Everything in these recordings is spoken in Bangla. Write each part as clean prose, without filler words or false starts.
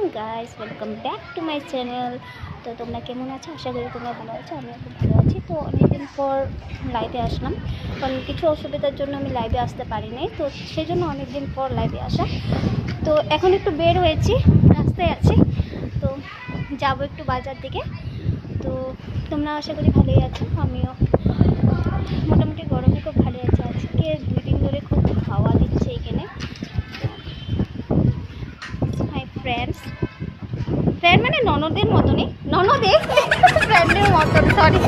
Morning guys, welcome back to my channel. তো তোমরা কেমন আছো? আশা করি তোমরা ভালো আছো। আমিও খুব ভালো আছি। তো অনেকদিন পর লাইভে আসলাম, কারণ কিছু অসুবিধার জন্য আমি লাইভে আসতে পারি নাই। তো সেই জন্য অনেকদিন পর লাইভে আসা। তো এখন একটু বের হয়েছি, রাস্তায় আছি। তো যাবো একটু বাজার দিকে। তো তোমরা আশা করি ভালোই আছো, আমিও মোটামুটি গরমে খুব ভালো আছে। আজকে 2 দিন ধরে খুব হাওয়া দিচ্ছে এখানে। মাই ফ্রেন্ড মানে ননদের মতনই, ননদে ফ্রেন্ডের মতন, সরি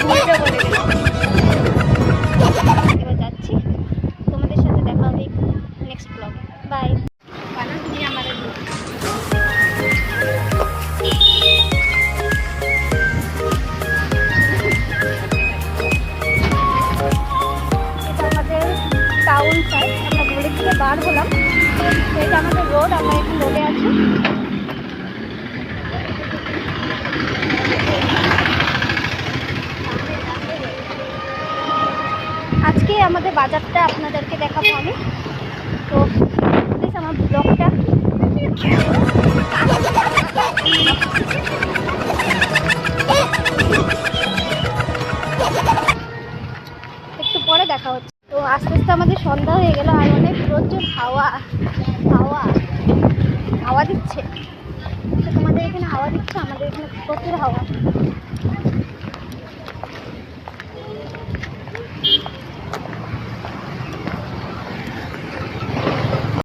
ভুলটা বলে দিলাম। এবার যাচ্ছি, তোমাদের সাথে দেখা হবে নেক্সট ব্লগে। বাই। এটা আমাদের টাউন সাইড, আমরা ঘুরে থেকে বার হলাম। এটা আমাদের রোড, আমরা এখন রোডে আছি। আজকে আমাদের বাজারটা আপনাদেরকে দেখাবো আমি। তো প্লিজ আমার ব্লগটা একটু পরে দেখা হচ্ছে। তো আস্তে আস্তে আমাদের সন্ধ্যা হয়ে গেল, আর অনেক প্রচুর হাওয়া হাওয়া হাওয়া দিচ্ছে। তো তোমাদের এখানে হাওয়া দিচ্ছে, আমাদের এখানে প্রচুর হাওয়া।